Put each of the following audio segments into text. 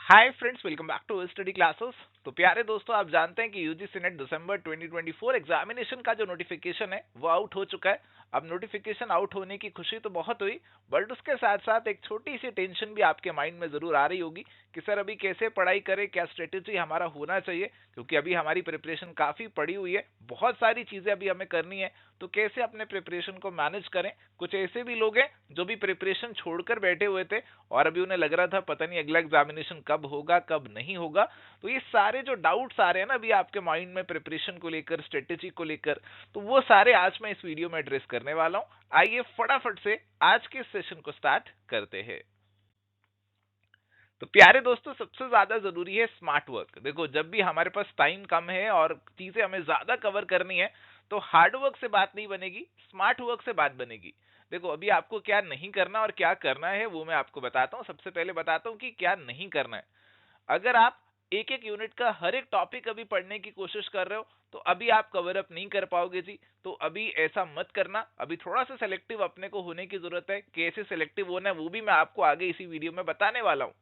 Hi friends, welcome back to study classes. तो प्यारे दोस्तों, आप जानते हैं कि यूजीसी नेट दिसंबर 2024 एग्जामिनेशन का जो नोटिफिकेशन है वो आउट हो चुका है। अब नोटिफिकेशन आउट होने की खुशी तो बहुत हुई, बट उसके साथ साथ एक छोटी सी टेंशन भी आपके माइंड में जरूर आ रही होगी कि सर अभी कैसे पढ़ाई करें, क्या स्ट्रेटेजी हमारा होना चाहिए, क्योंकि अभी हमारी प्रिपरेशन काफी पड़ी हुई है, बहुत सारी चीजें अभी हमें करनी है। तो कैसे अपने प्रिपरेशन को मैनेज करें। कुछ ऐसे भी लोग हैं जो भी प्रिपरेशन छोड़कर बैठे हुए थे और अभी उन्हें लग रहा था पता नहीं अगला एग्जामिनेशन कब होगा कब नहीं होगा। तो ये सारे जो डाउट्स आ रहे हैं ना अभी आपके माइंड में प्रिपरेशन को लेकर, स्ट्रेटेजी को लेकर, तो वो सारे आज मैं इस वीडियो में एड्रेस करने वाला हूं। आइए फटाफट से आज के सेशन को स्टार्ट करते हैं। तो प्यारे दोस्तों, सबसे ज्यादा जरूरी है स्मार्ट वर्क। देखो, जब भी हमारे पास टाइम कम है और चीजें हमें ज्यादा कवर करनी है, तो हार्ड वर्क से बात नहीं बनेगी, स्मार्ट वर्क से बात बनेगी। देखो, अभी आपको क्या नहीं करना और क्या करना है वो मैं आपको बताता हूं। सबसे पहले बताता हूं कि क्या नहीं करना है। अगर आप एक एक यूनिट का हर एक टॉपिक अभी पढ़ने की कोशिश कर रहे हो, तो अभी आप कवर अप नहीं कर पाओगे जी। तो अभी ऐसा मत करना। अभी थोड़ा सा सेलेक्टिव अपने को होने की जरूरत है। कैसे सेलेक्टिव होना है वो भी मैं आपको आगे इसी वीडियो में बताने वाला हूं।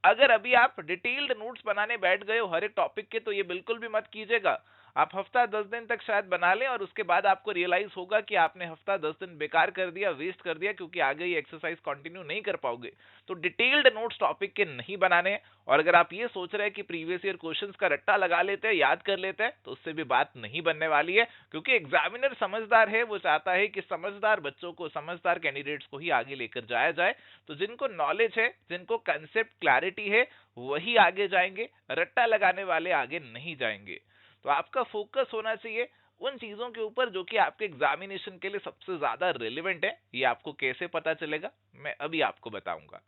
अगर अभी आप डिटेल्ड नोट्स बनाने बैठ गए हो हर एक टॉपिक के, तो ये बिल्कुल भी मत कीजिएगा। आप हफ्ता 10 दिन तक शायद बना लें और उसके बाद आपको रियलाइज होगा कि आपने हफ्ता 10 दिन बेकार कर दिया, वेस्ट कर दिया, क्योंकि आगे ये एक्सरसाइज कंटिन्यू नहीं कर पाओगे। तो डिटेल्ड नोट्स टॉपिक के नहीं बनाने हैं। और अगर आप ये सोच रहे हैं कि प्रीवियस ईयर क्वेश्चंस का रट्टा लगा लेते हैं, याद कर लेते हैं, तो उससे भी बात नहीं बनने वाली है। क्योंकि एग्जामिनर समझदार है, वो चाहता है कि समझदार बच्चों को, समझदार कैंडिडेट्स को ही आगे लेकर जाया जाए। तो जिनको नॉलेज है, जिनको कंसेप्ट क्लैरिटी है, वही आगे जाएंगे। रट्टा लगाने वाले आगे नहीं जाएंगे। तो आपका फोकस होना चाहिए उन चीजों के ऊपर जो कि आपके एग्जामिनेशन के लिए सबसे ज्यादा रिलेवेंट है। ये आपको कैसे पता चलेगा, मैं अभी आपको बताऊंगा।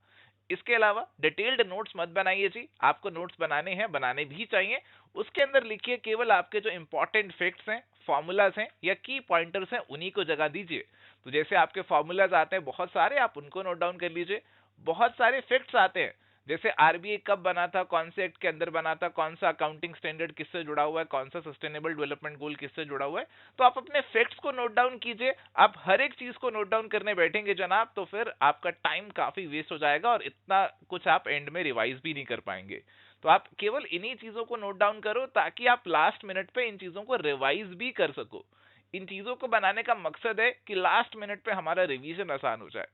इसके अलावा डिटेल्ड नोट्स मत बनाइए जी। आपको नोट्स बनाने हैं, बनाने भी चाहिए। उसके अंदर लिखिए केवल आपके जो इंपॉर्टेंट फैक्ट्स हैं, फॉर्मूलाज हैं या की पॉइंटर्स हैं, उन्हीं को जगह दीजिए। तो जैसे आपके फॉर्मूलाज आते हैं बहुत सारे, आप उनको नोट डाउन कर लीजिए। बहुत सारे फैक्ट्स आते हैं, जैसे आरबीआई कब बना था, कौन से एक्ट के अंदर बना था, कौन सा अकाउंटिंग स्टैंडर्ड किससे जुड़ा हुआ है, कौन सा सस्टेनेबल डेवलपमेंट गोल किससे जुड़ा हुआ है। तो आप अपने फैक्ट्स को नोट डाउन कीजिए। आप हर एक चीज को नोट डाउन करने बैठेंगे जनाब, तो फिर आपका टाइम काफी वेस्ट हो जाएगा और इतना कुछ आप एंड में रिवाइज भी नहीं कर पाएंगे। तो आप केवल इन्हीं चीजों को नोट डाउन करो ताकि आप लास्ट मिनट पे इन चीजों को रिवाइज भी कर सको। इन चीजों को बनाने का मकसद है कि लास्ट मिनट पे हमारा रिवीजन आसान हो जाए।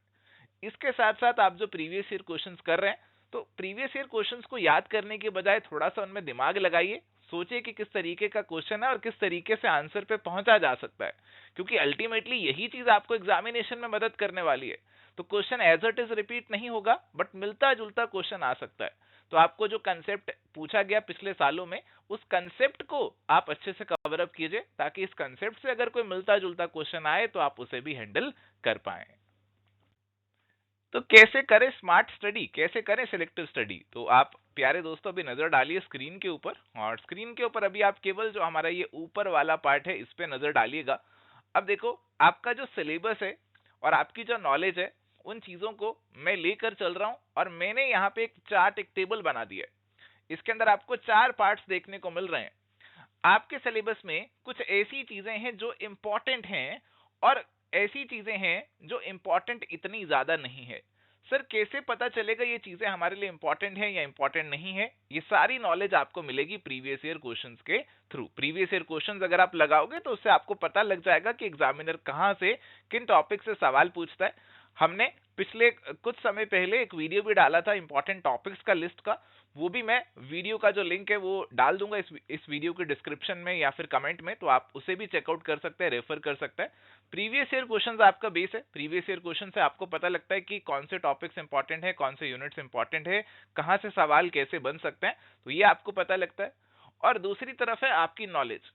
इसके साथ साथ आप जो प्रीवियस ईयर क्वेश्चंस कर रहे हैं, तो प्रीवियस ईयर क्वेश्चंस को याद करने के बजाय थोड़ा सा उनमें दिमाग लगाइए। सोचिए कि किस तरीके का क्वेश्चन है और किस तरीके से आंसर पे पहुंचा जा सकता है, क्योंकि अल्टीमेटली यही चीज आपको एग्जामिनेशन में मदद करने वाली है। तो question as it is repeat नहीं होगा, बट मिलता जुलता क्वेश्चन आ सकता है। तो आपको जो कंसेप्ट पूछा गया पिछले सालों में, उस कंसेप्ट को आप अच्छे से कवर अप कीजिए, ताकि इस कंसेप्ट से अगर कोई मिलता जुलता क्वेश्चन आए तो आप उसे भी हैंडल कर पाए। तो कैसे करें स्मार्ट स्टडी, कैसे करें सिलेक्टिव स्टडी। तो आप प्यारे दोस्तों अभी नजर डालिए स्क्रीन के ऊपर, और स्क्रीन के ऊपर अभी आप केवल जो हमारा ये ऊपर वाला पार्ट है इस पे नजर डालिएगा। अब देखो, आपका जो सिलेबस है और आपकी जो नॉलेज है, उन चीजों को मैं लेकर चल रहा हूं और मैंने यहाँ पे एक चार्ट, एक टेबल बना दिया है। इसके अंदर आपको 4 पार्ट्स देखने को मिल रहे हैं। आपके सिलेबस में कुछ ऐसी चीजें हैं जो इंपॉर्टेंट हैं, और ऐसी चीजें हैं जो इंपॉर्टेंट इतनी ज्यादा नहीं है। सर कैसे पता चलेगा ये चीजें हमारे लिए इंपॉर्टेंट है या इंपॉर्टेंट नहीं है। ये सारी नॉलेज आपको मिलेगी प्रीवियस ईयर क्वेश्चंस के थ्रू। प्रीवियस ईयर क्वेश्चंस अगर आप लगाओगे तो उससे आपको पता लग जाएगा कि एग्जामिनर कहां से, किन टॉपिक से सवाल पूछता है। हमने पिछले कुछ समय पहले एक वीडियो भी डाला था इंपॉर्टेंट टॉपिक्स का लिस्ट का। वो भी मैं वीडियो का जो लिंक है वो डाल दूंगा इस वीडियो के डिस्क्रिप्शन में या फिर कमेंट में, तो आप उसे भी चेकआउट कर सकते हैं, रेफर कर सकते हैं। प्रीवियस ईयर क्वेश्चंस आपका बेस है। प्रीवियस ईयर क्वेश्चन से आपको पता लगता है कि कौन से टॉपिक्स इंपॉर्टेंट है, कौन से यूनिट्स इंपॉर्टेंट है, कहां से सवाल कैसे बन सकते हैं, तो ये आपको पता लगता है। और दूसरी तरफ है आपकी नॉलेज।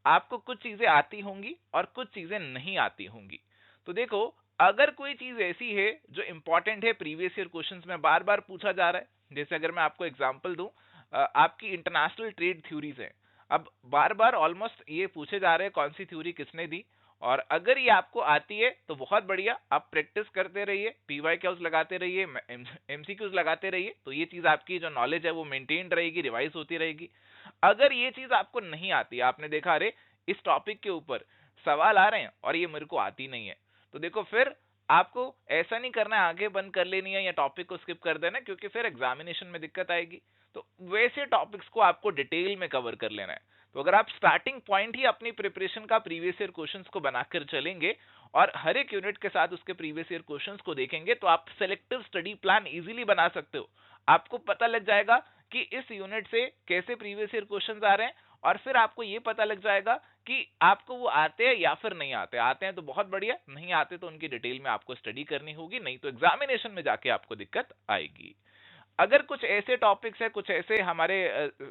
आपको कुछ चीजें आती होंगी और कुछ चीजें नहीं आती होंगी। तो देखो, अगर कोई चीज ऐसी है जो इंपॉर्टेंट है, प्रीवियस ईयर क्वेश्चंस में बार बार पूछा जा रहा है, जैसे अगर मैं आपको एग्जांपल दूं, आपकी इंटरनेशनल ट्रेड थ्योरीज है। अब बार बार ऑलमोस्ट ये पूछे जा रहे हैं कौन सी थ्योरी किसने दी। और अगर ये आपको आती है तो बहुत बढ़िया, आप प्रैक्टिस करते रहिए, पीवाई क्यूज लगाते रहिए, एमसीक्यूज लगाते रहिए, तो ये चीज आपकी जो नॉलेज है वो मेंटेन रहेगी, रिवाइज होती रहेगी। अगर ये चीज आपको नहीं आती, आपने देखा अरे इस टॉपिक के ऊपर सवाल आ रहे हैं और ये मेरे को आती नहीं है, तो देखो फिर आपको ऐसा नहीं करना है आगे बंद कर लेनी है या टॉपिक को स्किप कर देना, क्योंकि फिर एग्जामिनेशन में दिक्कत आएगी। तो वैसे टॉपिक्स को आपको डिटेल में कवर कर लेना है। तो अगर आप स्टार्टिंग पॉइंट ही अपनी प्रिपरेशन का प्रीवियस ईयर क्वेश्चंस को बनाकर चलेंगे और हर एक यूनिट के साथ उसके प्रीवियस ईयर क्वेश्चंस को देखेंगे, तो आप सेलेक्टिव स्टडी प्लान इजीली बना सकते हो। आपको पता लग जाएगा कि इस यूनिट से कैसे प्रीवियस ईयर क्वेश्चंस आ रहे हैं, और फिर आपको ये पता लग जाएगा कि आपको वो आते हैं या फिर नहीं आते। आते हैं तो बहुत बढ़िया, नहीं आते तो उनकी डिटेल में आपको स्टडी करनी होगी, नहीं तो एग्जामिनेशन में जाके आपको दिक्कत आएगी। अगर कुछ ऐसे टॉपिक्स हैं, कुछ ऐसे हमारे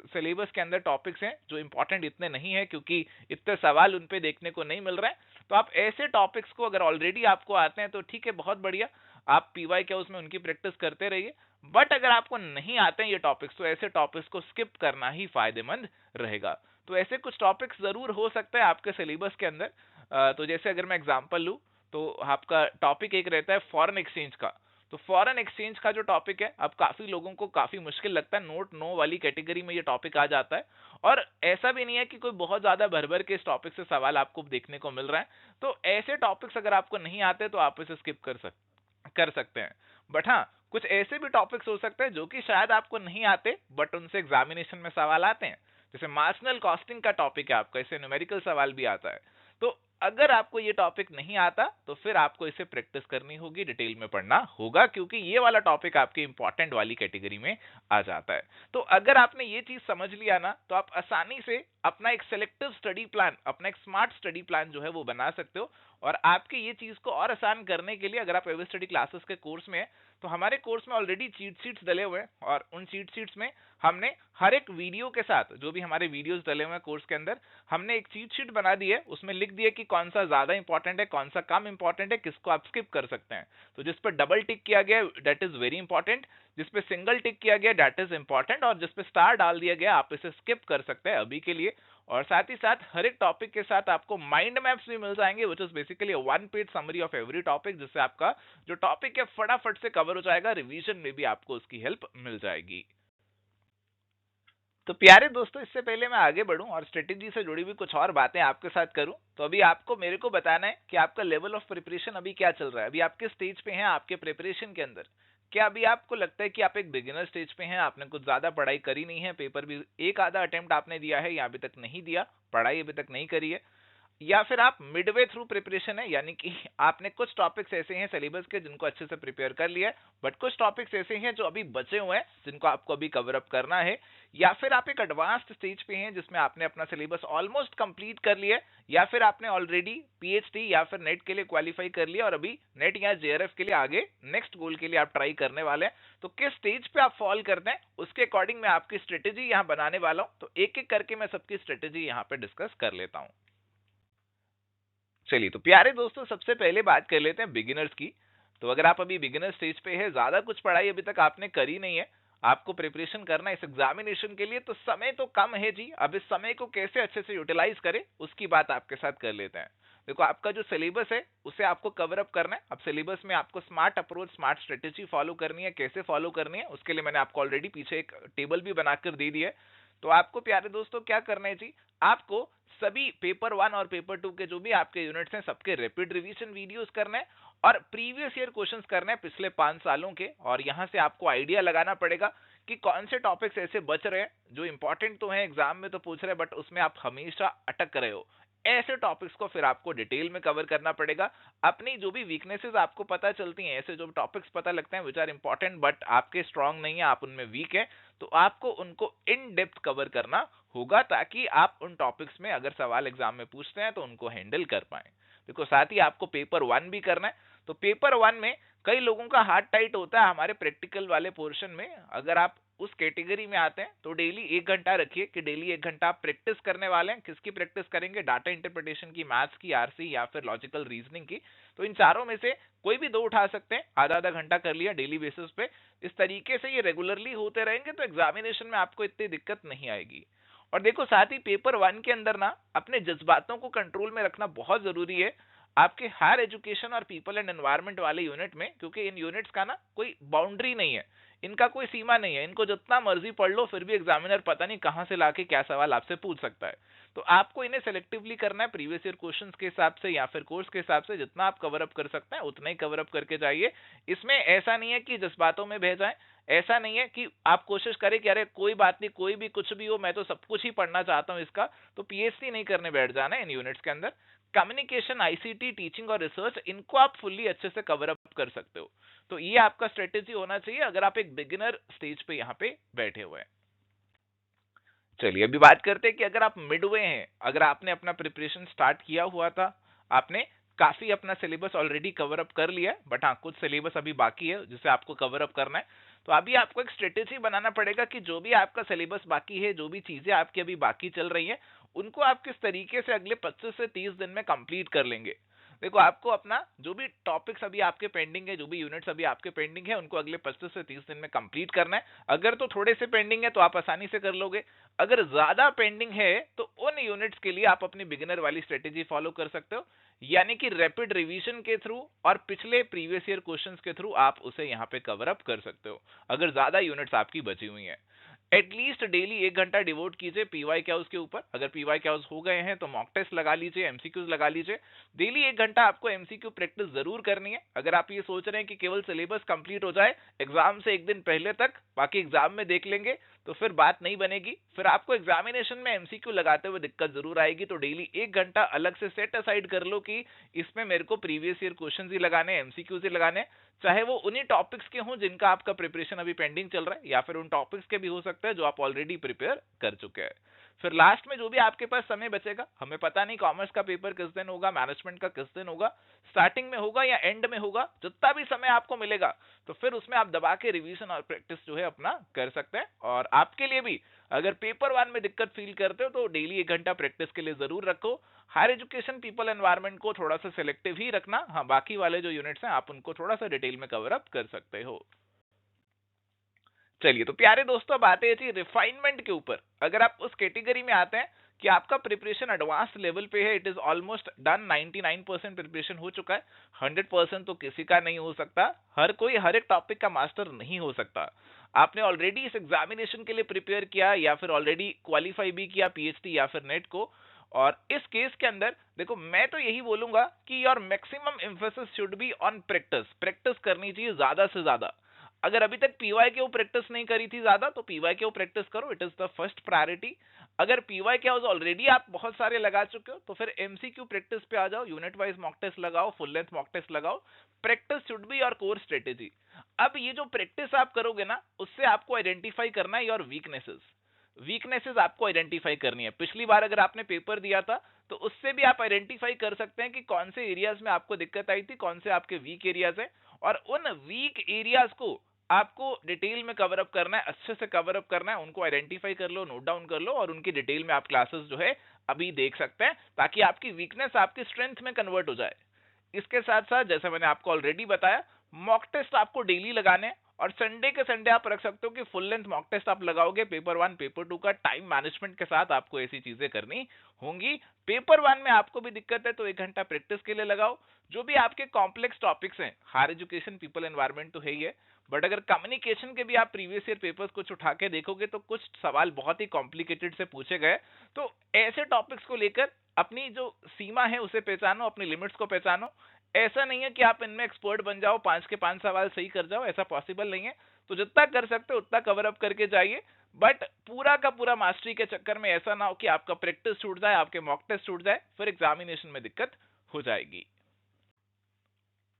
सिलेबस के अंदर टॉपिक्स हैं जो इंपॉर्टेंट इतने नहीं है, क्योंकि इतने सवाल उन पे देखने को नहीं मिल रहे हैं, तो आप ऐसे टॉपिक्स को अगर ऑलरेडी आपको आते हैं तो ठीक है, बहुत बढ़िया, आप पीवाई क्या उसमें उनकी प्रैक्टिस करते रहिए। बट अगर आपको नहीं आते हैं ये टॉपिक्स, तो ऐसे टॉपिक्स को स्किप करना ही फायदेमंद रहेगा। तो ऐसे कुछ टॉपिक्स जरूर हो सकते हैं आपके सिलेबस के अंदर। तो जैसे अगर मैं एग्जांपल लूं, तो आपका टॉपिक एक रहता है फॉरेन एक्सचेंज का। तो फॉरेन एक्सचेंज का जो टॉपिक है, अब काफी लोगों को काफी मुश्किल लगता है, नोट नो वाली कैटेगरी में ये टॉपिक आ जाता है। और ऐसा भी नहीं है कि कोई बहुत ज्यादा भर भर के इस टॉपिक से सवाल आपको देखने को मिल रहा है। तो ऐसे टॉपिक्स अगर आपको नहीं आते तो आप इसे स्किप कर सकते हैं। बट हाँ, कुछ ऐसे भी टॉपिक्स हो सकते हैं जो कि शायद आपको नहीं आते, बट उनसे एग्जामिनेशन में सवाल आते हैं। जैसे मार्जिनल कॉस्टिंग का टॉपिक है आपका, इससे न्यूमेरिकल सवाल भी आता है। तो अगर आपको ये टॉपिक नहीं आता तो फिर आपको इसे प्रैक्टिस करनी होगी, डिटेल में पढ़ना होगा, क्योंकि ये वाला टॉपिक आपके इंपॉर्टेंट वाली कैटेगरी में आ जाता है। तो अगर आपने ये चीज समझ लिया ना, तो आप आसानी से अपना एक सिलेक्टिव स्टडी प्लान, अपना एक स्मार्ट स्टडी प्लान जो है वो बना सकते हो। और आपकी ये चीज को और आसान करने के लिए, अगर आप एवर स्टडी क्लासेस के कोर्स में है, तो हमारे कोर्स में ऑलरेडी चीट शीट्स डले हुए हैं, और उन चीट शीट्स में हमने हर एक वीडियो के साथ, जो भी हमारे वीडियोस डले हुए हैं कोर्स के अंदर, हमने एक चीट शीट बना दी है। उसमें लिख दिया कि कौन सा ज्यादा इंपॉर्टेंट है, कौन सा कम इंपॉर्टेंट है, किसको आप स्किप कर सकते हैं। तो जिस पे डबल टिक किया गया दैट इज वेरी इंपॉर्टेंट, जिस पे सिंगल टिक किया गया दैट इज इंपॉर्टेंट, और जिस पे स्टार डाल दिया गया आप इसे स्किप कर सकते हैं अभी के लिए। और साथ ही साथ हर एक टॉपिक के साथ आपको माइंड मैप्स भी मिल जाएंगे, which is basically one page summary of every topic, जिससे आपका जो टॉपिक है फटाफट से कवर हो जाएगा, रिवीजन में भी आपको उसकी हेल्प मिल जाएगी। तो प्यारे दोस्तों, इससे पहले मैं आगे बढ़ूं और स्ट्रेटेजी से जुड़ी हुई कुछ और बातें आपके साथ करूं, तो अभी आपको मेरे को बताना है कि आपका लेवल ऑफ प्रिपरेशन अभी क्या चल रहा है, अभी आप किस स्टेज पे हैं आपके प्रिपरेशन के अंदर। क्या अभी आपको लगता है कि आप एक बिगिनर स्टेज पे हैं, आपने कुछ ज्यादा पढ़ाई करी नहीं है, पेपर भी एक आधा अटेम्प्ट आपने दिया है या अभी तक नहीं दिया, पढ़ाई अभी तक नहीं करी है, या फिर आप मिडवे थ्रू प्रिपरेशन है, यानी कि आपने कुछ टॉपिक्स ऐसे हैं सिलेबस के जिनको अच्छे से प्रिपेयर कर लिया है, बट कुछ टॉपिक्स ऐसे हैं जो अभी बचे हुए हैं जिनको आपको अभी कवर अप करना है, या फिर आप एक एडवांस्ड स्टेज पे हैं जिसमें आपने अपना सिलेबस ऑलमोस्ट कंप्लीट कर लिया है, या फिर आपने ऑलरेडी पीएचडी या फिर नेट के लिए क्वालिफाई कर लिया और अभी नेट या जेआरएफ के लिए आगे नेक्स्ट गोल के लिए आप ट्राई करने वाले हैं। तो किस स्टेज पे आप फॉल करते हैं उसके अकॉर्डिंग मैं आपकी स्ट्रेटेजी यहाँ बनाने वाला हूं। तो एक एक करके मैं सबकी स्ट्रेटेजी यहाँ पे डिस्कस कर लेता हूं। चलिए, तो प्यारे दोस्तों, सबसे पहले बात कर लेते हैं बिगिनर्स की। तो अगर आप अभी बिगिनर स्टेज पे है, ज्यादा कुछ पढ़ाई अभी तक आपने करी नहीं है, आपको प्रिपरेशन करना है इस एग्जामिनेशन के लिए, तो समय तो कम है जी। अब इस समय को कैसे अच्छे से यूटिलाइज करें उसकी बात आपके साथ कर लेते हैं। देखो, आपका जो सिलेबस है उसे आपको कवर अप करना है। अब सिलेबस में आपको smart approach, smart strategy follow करनी है। कैसे फॉलो करनी है उसके लिए मैंने आपको ऑलरेडी पीछे एक टेबल भी बनाकर दे दी है। तो आपको प्यारे दोस्तों क्या करना है जी, आपको सभी पेपर 1 और पेपर 2 के जो भी आपके यूनिट्स हैं सबके रैपिड रिवीजन वीडियोस करना है, और प्रीवियस ईयर क्वेश्चंस करने हैं पिछले 5 सालों के। और यहां से आपको आइडिया लगाना पड़ेगा कि कौन से टॉपिक्स ऐसे बच रहे हैं जो इंपॉर्टेंट तो हैं, एग्जाम में तो पूछ रहे हैं, बट उसमें आप हमेशा अटक रहे हो। ऐसे टॉपिक्स को फिर आपको डिटेल में कवर करना पड़ेगा। अपनी जो भी वीकनेसेस आपको पता चलती हैं, ऐसे जो टॉपिक्स पता लगते हैं विच आर इंपॉर्टेंट बट आपके स्ट्रांग नहीं है, आप उनमें वीक है, तो आपको उनको इन डेप्थ कवर करना होगा, ताकि आप उन टॉपिक्स में अगर सवाल एग्जाम में पूछते हैं तो उनको हैंडल कर पाए। देखो, साथ ही आपको पेपर 1 भी करना है। तो पेपर 1 में कई लोगों का हार्ट टाइट होता है हमारे प्रैक्टिकल वाले पोर्शन में। अगर आप उस कैटेगरी में आते हैं तो डेली 1 घंटा रखिए कि डेली 1 घंटा आप प्रैक्टिस करने वाले हैं। किसकी प्रैक्टिस करेंगे? डाटा इंटरप्रिटेशन की, मैथ्स की, आरसी या फिर लॉजिकल रीजनिंग की। तो इन चारों में से कोई भी 2 उठा सकते हैं। आधा आधा घंटा कर लिया डेली बेसिस पे। इस तरीके से ये रेगुलरली होते रहेंगे तो एग्जामिनेशन में आपको इतनी दिक्कत नहीं आएगी। और देखो, साथ ही पेपर 1 के अंदर ना अपने जज्बातों को कंट्रोल में रखना बहुत जरूरी है। आपके हायर एजुकेशन और पीपल एंड एनवायरनमेंट वाले यूनिट में, क्योंकि इन यूनिट्स का ना कोई बाउंड्री नहीं है, इनका कोई सीमा नहीं है, इनको जितना मर्जी पढ़ लो फिर भी एग्जामिनर पता नहीं कहां से लाके क्या सवाल आपसे पूछ सकता है। तो आपको इन्हें सेलेक्टिवली करना है प्रीवियस ईयर क्वेश्चंस के हिसाब से या फिर कोर्स के हिसाब से, जितना आप कवर अप कर सकते हैं उतना ही कवर अप करके जाइए। इसमें ऐसा नहीं है कि जज्बातों में बह जाएं, ऐसा नहीं है कि आप कोशिश करें कि अरे कोई बात नहीं, कोई भी कुछ भी हो, मैं तो सब कुछ ही पढ़ना चाहता हूं इसका, तो पीएचडी नहीं करने बैठ जाना है इन यूनिट्स के अंदर। कम्युनिकेशन, आईसीटी, टीचिंग और रिसर्च, इनको आप फुल्ली अच्छे से कवर अप कर सकते हो। तो ये आपका स्ट्रेटेजी होना चाहिए अगर आप एक बिगिनर स्टेज पे यहाँ पे बैठे हुए हैं। चलिए अभी बात करते हैं कि अगर आप मिडवे हैं, अगर आपने अपना प्रिपरेशन स्टार्ट किया हुआ था, आपने काफी अपना सिलेबस ऑलरेडी कवर अप कर लिया है, बट हाँ कुछ सिलेबस अभी बाकी है जिसे आपको कवर अप करना है, तो अभी आपको एक स्ट्रेटेजी बनाना पड़ेगा कि जो भी आपका सिलेबस बाकी है, जो भी चीजें आपकी अभी बाकी चल रही हैं, उनको आप किस तरीके से अगले 25 से 30 दिन में कंप्लीट कर लेंगे। देखो आपको अपना जो भी टॉपिक्स अभी आपके पेंडिंग है, जो भी यूनिट्स अभी आपके पेंडिंग है, उनको अगले 25 से 30 दिन में कंप्लीट करना है। अगर तो थोड़े से पेंडिंग है तो आप आसानी से कर लोगे, अगर ज्यादा पेंडिंग है तो उन यूनिट्स के लिए आप अपनी बिगिनर वाली स्ट्रेटेजी फॉलो कर सकते हो, यानी कि रैपिड रिवीजन के थ्रू और पिछले प्रीवियस ईयर क्वेश्चंस के थ्रू आप उसे यहां पे कवर अप कर सकते हो, अगर ज्यादा यूनिट्स आपकी बची हुई हैं। एटलीस्ट डेली 1 घंटा डिवोट कीजिए पीवाई क्यूज के ऊपर, अगर पीवाई क्यूज हो गए हैं तो मॉक टेस्ट लगा लीजिए, एमसीक्यूज लगा लीजिए। डेली 1 घंटा आपको एमसीक्यू प्रैक्टिस जरूर करनी है। अगर आप ये सोच रहे हैं कि केवल सिलेबस कंप्लीट हो जाए एग्जाम से एक दिन पहले तक, बाकी एग्जाम में देख लेंगे, तो फिर बात नहीं बनेगी, फिर आपको एग्जामिनेशन में एमसीक्यू लगाते हुए दिक्कत जरूर आएगी। तो डेली 1 घंटा अलग से सेट असाइड कर लो कि इसमें मेरे को प्रीवियस ईयर क्वेश्चन ही लगाने, एमसीक्यूज ही लगाने, चाहे वो उन्हीं टॉपिक्स के हों जिनका आपका प्रिपरेशन अभी पेंडिंग चल रहा है, या फिर उन टॉपिक्स के भी हो सकता है जो आप ऑलरेडी प्रिपेयर कर चुके हैं। फिर लास्ट में जो भी आपके पास समय बचेगा, हमें पता नहीं कॉमर्स का पेपर किस दिन होगा, मैनेजमेंट का किस दिन होगा, स्टार्टिंग में होगा या एंड में होगा, जितना भी समय आपको मिलेगा तो फिर उसमें आप दबा के रिवीजन और प्रैक्टिस जो है अपना कर सकते हैं। और आपके लिए भी अगर पेपर 1 में दिक्कत फील करते हो तो डेली 1 घंटा प्रैक्टिस के लिए जरूर रखो। हायर एजुकेशन, पीपल एनवायरनमेंट को थोड़ा सा सिलेक्टिव ही रखना, हाँ बाकी वाले जो यूनिट्स हैं आप उनको थोड़ा सा डिटेल में कवर अप कर सकते हो। चलिए तो प्यारे दोस्तों अब आते हैं जी रिफाइनमेंट के ऊपर। अगर आप उस कैटेगरी में आते हैं कि आपका प्रिपरेशन एडवांस लेवल पे है, it is almost done, 99% preparation हो चुका है, 100% तो किसी का नहीं हो सकता, हर कोई हर एक टॉपिक का मास्टर नहीं हो सकता। आपने ऑलरेडी इस एग्जामिनेशन के लिए प्रिपेयर किया या फिर ऑलरेडी क्वालिफाई भी किया पीएचडी या फिर नेट को, और इस केस के अंदर देखो मैं तो यही बोलूंगा कि your maximum emphasis should be on practice. Practice करनी चाहिए ज्यादा से ज्यादा। अगर अभी तक पीवाई के प्रैक्टिस नहीं करी थी ज्यादा, तो पीवाई के प्रैक्टिस करो, it is the first priority. अगर पीवाई के ऑलरेडी आप बहुत सारे लगा चुके हो तो फिर एमसीक्यू प्रैक्टिस पे आ जाओ, यूनिट वाइज मॉक टेस्ट लगाओ, फुल लेंथ मॉक टेस्ट लगाओ। Practice should be your core strategy. अब ये जो प्रैक्टिस आप करोगे ना, उससे आपको आइडेंटिफाई करना है योर वीकनेसेस। वीकनेसेस आपको आइडेंटिफाई करनी है। पिछली बार अगर आपने पेपर दिया था तो उससे भी आप आइडेंटिफाई कर सकते हैं कि कौन से एरियाज में आपको दिक्कत आई थी, कौन से आपके वीक एरियाज है, और उन वीक एरियाज को आपको डिटेल में कवर अप करना है, अच्छे से कवर अप करना है। उनको आइडेंटिफाई कर लो, नोट डाउन कर लो, और उनकी डिटेल में आप क्लासेस जो है अभी देख सकते हैं, ताकि आपकी वीकनेस आपकी स्ट्रेंथ में कन्वर्ट हो जाए। इसके साथ साथ जैसे मैंने आपको ऑलरेडी बताया, मॉक टेस्ट आपको डेली लगाने हैं, और संडे के संडे आप रख सकते हो कि फुल लेंथ मॉक टेस्ट आप लगाओगे पेपर 1 पेपर 2 का। टाइम मैनेजमेंट के साथ आपको ऐसी चीजें करनी होंगी। पेपर 1 में आपको भी दिक्कत है तो 1 घंटा प्रैक्टिस के लिए लगाओ। जो भी आपके कॉम्प्लेक्स टॉपिक्स हैं, हायर एजुकेशन, पीपल एनवायरनमेंट तो है ही है, बट अगर कम्युनिकेशन के भी आप प्रीवियस ईयर पेपर्स कुछ उठा के देखोगे तो कुछ सवाल बहुत ही कॉम्प्लिकेटेड से पूछे गए। तो ऐसे टॉपिक्स को लेकर अपनी जो सीमा है उसे पहचानो, अपनी लिमिट्स को पहचानो। ऐसा नहीं है कि आप इनमें एक्सपर्ट बन जाओ, 5 के 5 सवाल सही कर जाओ, ऐसा पॉसिबल नहीं है। तो जितना कर सकते हो उतना कवर अप करके जाइए, बट पूरा का पूरा मास्टरी के चक्कर में ऐसा ना हो कि आपका प्रैक्टिस छूट जाए, आपके मॉक टेस्ट छूट जाए, फिर एग्जामिनेशन में दिक्कत हो जाएगी।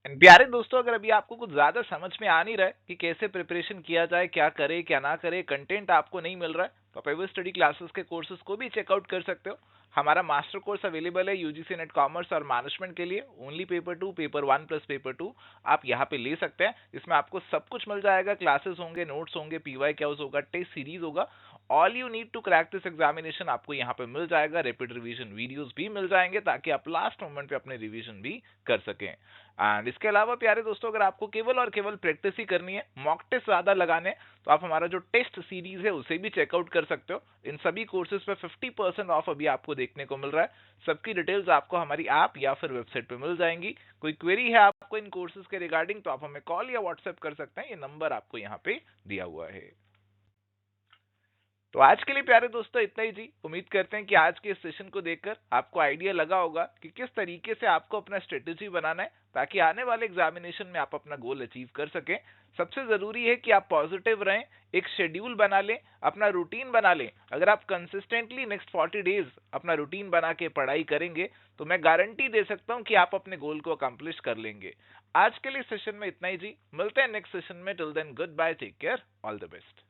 प्यारे दोस्तों अगर अभी आपको कुछ ज्यादा समझ में आ नहीं रहा है कि कैसे प्रिपरेशन किया जाए, क्या करे क्या ना करे, कंटेंट आपको नहीं मिल रहा है, तो आप एवर स्टडी क्लासेस के कोर्सेज को भी चेकआउट कर सकते हो। हमारा मास्टर कोर्स अवेलेबल है यूजीसी नेट कॉमर्स और मैनेजमेंट के लिए, only paper 2, paper 1 plus paper 2 आप यहाँ पे ले सकते हैं। इसमें आपको सब कुछ मिल जाएगा, क्लासेस होंगे, नोट्स होंगे, पीवाई क्यूज होगा, टेस्ट सीरीज होगा। All you need to crack this examination आपको यहाँ पे मिल जाएगा। रैपिड रिवीजन वीडियोस भी मिल जाएंगे ताकि आप लास्ट मोमेंट पे अपने रिवीजन भी कर सकें। एंड इसके अलावा प्यारे दोस्तों अगर आपको केवल और केवल प्रैक्टिस ही करनी है, मॉक टेस्ट ज्यादा लगाने, तो आप हमारा जो टेस्ट सीरीज है उसे भी चेकआउट कर सकते हो। इन सभी कोर्सेज पे 50% ऑफ अभी आपको देखने को मिल रहा है। सबकी डिटेल्स आपको हमारी ऐप या फिर वेबसाइट पे मिल जाएंगी। कोई क्वेरी है आपको इन कोर्सेज के रिगार्डिंग तो आप हमें कॉल या व्हाट्सएप कर सकते हैं, ये नंबर आपको यहाँ पे दिया हुआ है। तो आज के लिए प्यारे दोस्तों इतना ही जी। उम्मीद करते हैं कि आज के इस सेशन को देखकर आपको आइडिया लगा होगा कि किस तरीके से आपको अपना स्ट्रेटेजी बनाना है ताकि आने वाले एग्जामिनेशन में आप अपना गोल अचीव कर सकें। सबसे जरूरी है कि आप पॉजिटिव रहें, एक शेड्यूल बना लें, अपना रूटीन बना लें। अगर आप कंसिस्टेंटली नेक्स्ट 40 डेज अपना रूटीन बना के पढ़ाई करेंगे तो मैं गारंटी दे सकता हूं कि आप अपने गोल को अकम्प्लिश कर लेंगे। आज के लिए सेशन में इतना ही जी। मिलते हैं नेक्स्ट सेशन में। Till then goodbye, take care, all the best.